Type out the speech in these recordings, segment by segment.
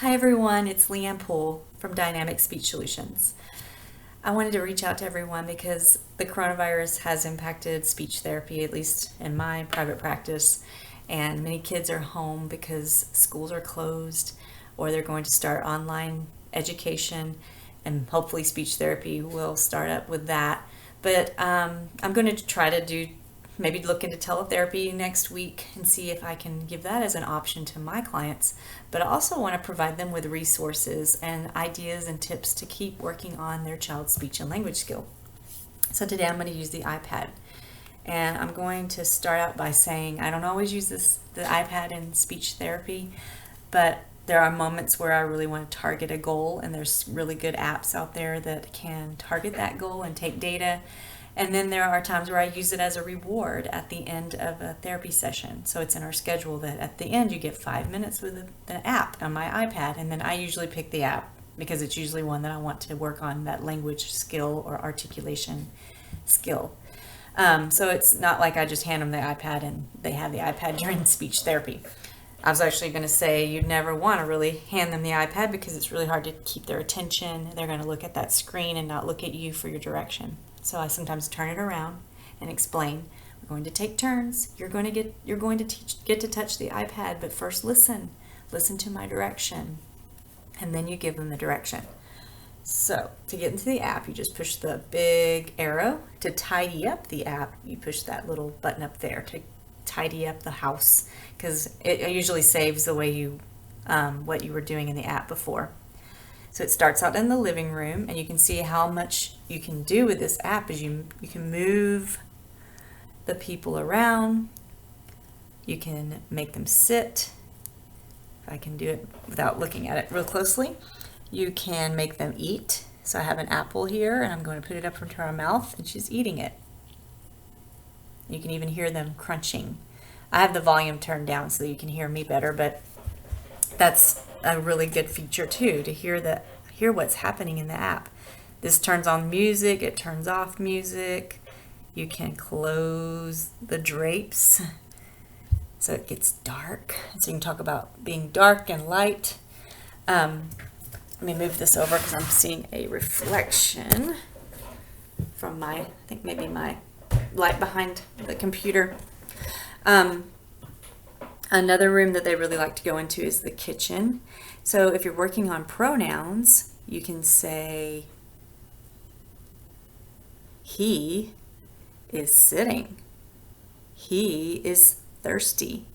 Hi everyone, it's Leanne Poole from Dynamic Speech Solutions. I wanted to reach out to everyone because the coronavirus has impacted speech therapy, at least in my private practice, and many kids are home because schools are closed or they're going to start online education, and hopefully speech therapy will start up with that. But I'm going to try to maybe look into teletherapy next week and see if I can give that as an option to my clients. But I also want to provide them with resources and ideas and tips to keep working on their child's speech and language skill. So today I'm going to use the iPad. And I'm going to start out by saying I don't always use the iPad in speech therapy, but there are moments where I really want to target a goal, and there's really good apps out there that can target that goal and take data. And then there are times where I use it as a reward at the end of a therapy session. So it's in our schedule that at the end you get 5 minutes with the app on my iPad, and then I usually pick the app because it's usually one that I want to work on that language skill or articulation skill. So it's not like I just hand them the iPad and they have the iPad during speech therapy. I was actually going to say you'd never want to really hand them the iPad because it's really hard to keep their attention. They're going to look at that screen and not look at you for your direction. So I sometimes turn it around and explain, we're going to take turns. You're going to get to touch the iPad, but first listen to my direction, and then you give them the direction. So to get into the app, you just push the big arrow. To tidy up the app, you push that little button up there to tidy up the house, because it usually saves the way what you were doing in the app before. So it starts out in the living room, and you can see how much you can do with this app is you can move the people around. You can make them sit. If I can do it without looking at it real closely. You can make them eat. So I have an apple here, and I'm going to put it up into her mouth, and she's eating it. You can even hear them crunching. I have the volume turned down so that you can hear me better, but that's a really good feature too, to hear what's happening in the app. This turns on music, it turns off music. You can close the drapes so it gets dark. So you can talk about being dark and light. Let me move this over because I'm seeing a reflection from I think maybe my light behind the computer. Another room that they really like to go into is the kitchen. So if you're working on pronouns, you can say, he is sitting. He is thirsty.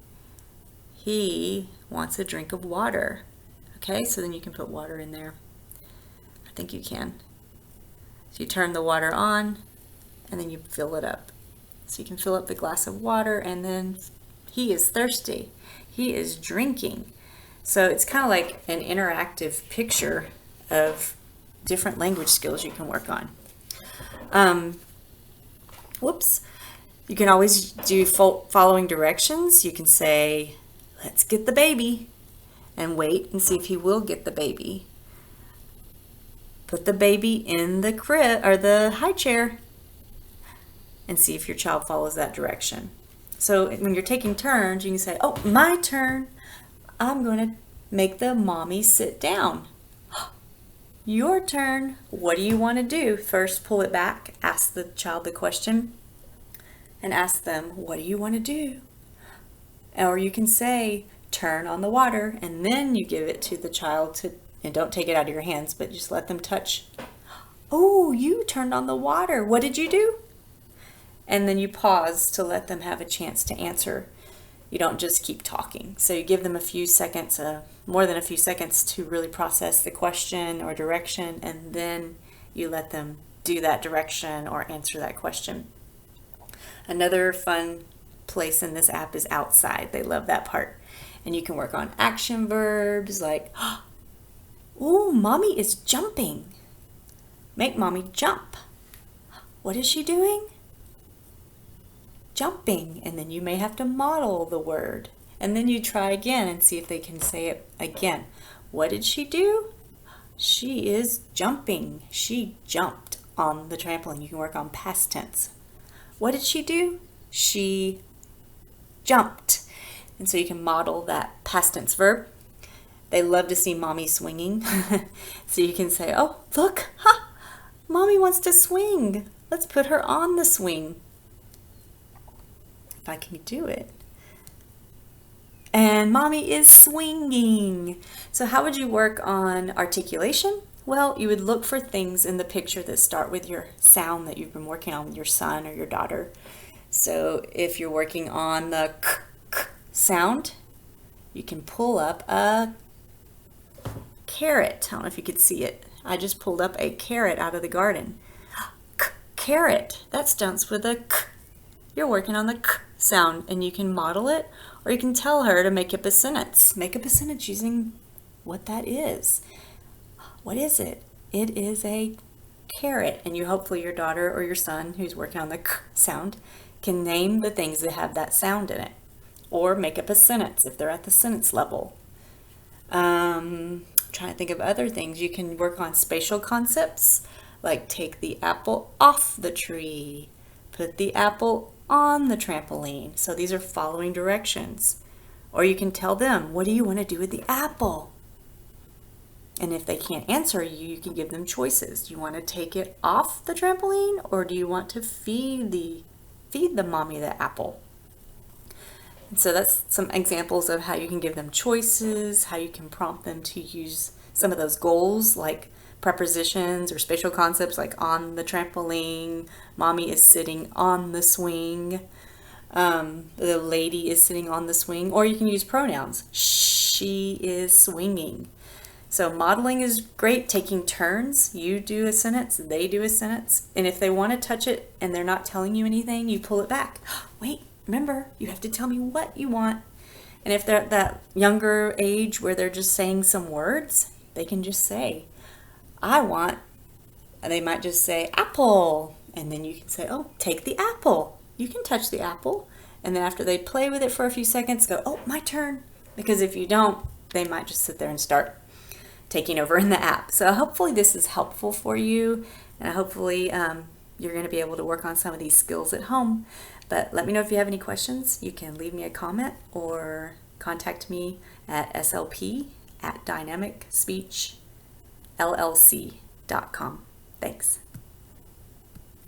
He wants a drink of water. Okay, so then you can put water in there. I think you can. So you turn the water on, and then you fill it up. So you can fill up the glass of water, and then he is thirsty. He is drinking. So it's kind of like an interactive picture of different language skills you can work on. You can always do following directions. You can say, let's get the baby, and wait and see if he will get the baby. Put the baby in the crib or the high chair, and see if your child follows that direction. So when you're taking turns, you can say, oh, my turn. I'm going to make the mommy sit down. Your turn. What do you want to do? First, pull it back, ask the child the question, and ask them, what do you want to do? Or you can say, turn on the water, and then you give it to the child and don't take it out of your hands, but just let them touch. Oh, you turned on the water. What did you do? And then you pause to let them have a chance to answer. You don't just keep talking. So you give them a few seconds, more than a few seconds, to really process the question or direction, and then you let them do that direction or answer that question. Another fun place in this app is outside. They love that part. And you can work on action verbs like, oh, mommy is jumping. Make mommy jump. What is she doing? Jumping. And then you may have to model the word. And then you try again and see if they can say it again. What did she do? She is jumping. She jumped on the trampoline. You can work on past tense. What did she do? She jumped. And so you can model that past tense verb. They love to see mommy swinging. So you can say, oh, look, ha, mommy wants to swing. Let's put her on the swing. If I can do it. And mommy is swinging. So how would you work on articulation? Well, you would look for things in the picture that start with your sound that you've been working on with your son or your daughter. So if you're working on the k sound, you can pull up a carrot. I don't know if you could see it. I just pulled up a carrot out of the garden. Carrot. That starts with a k. You're working on the k sound, and you can model it, or you can tell her to make up a sentence. Make up a sentence using what that is. What is it? It is a carrot, and hopefully your daughter or your son who's working on the k sound can name the things that have that sound in it, or make up a sentence if they're at the sentence level. Trying to think of other things. You can work on spatial concepts, like take the apple off the tree, put the apple on the trampoline. So these are following directions. Or you can tell them, what do you want to do with the apple? And if they can't answer you, you can give them choices. Do you want to take it off the trampoline, or do you want to feed the mommy the apple? And so that's some examples of how you can give them choices, how you can prompt them to use some of those goals like prepositions or spatial concepts like on the trampoline, mommy is sitting on the swing, the lady is sitting on the swing, or you can use pronouns. She is swinging. So modeling is great, taking turns. You do a sentence, they do a sentence. And if they want to touch it and they're not telling you anything, you pull it back. Wait, remember, you have to tell me what you want. And if they're at that younger age where they're just saying some words, they can just say, I want, and they might just say apple. And then you can say, oh, take the apple. You can touch the apple. And then after they play with it for a few seconds, go, oh, my turn. Because if you don't, they might just sit there and start taking over in the app. So hopefully this is helpful for you, and hopefully you're going to be able to work on some of these skills at home. But let me know if you have any questions. You can leave me a comment or contact me at slp@dynamicspeechllc.com. Thanks.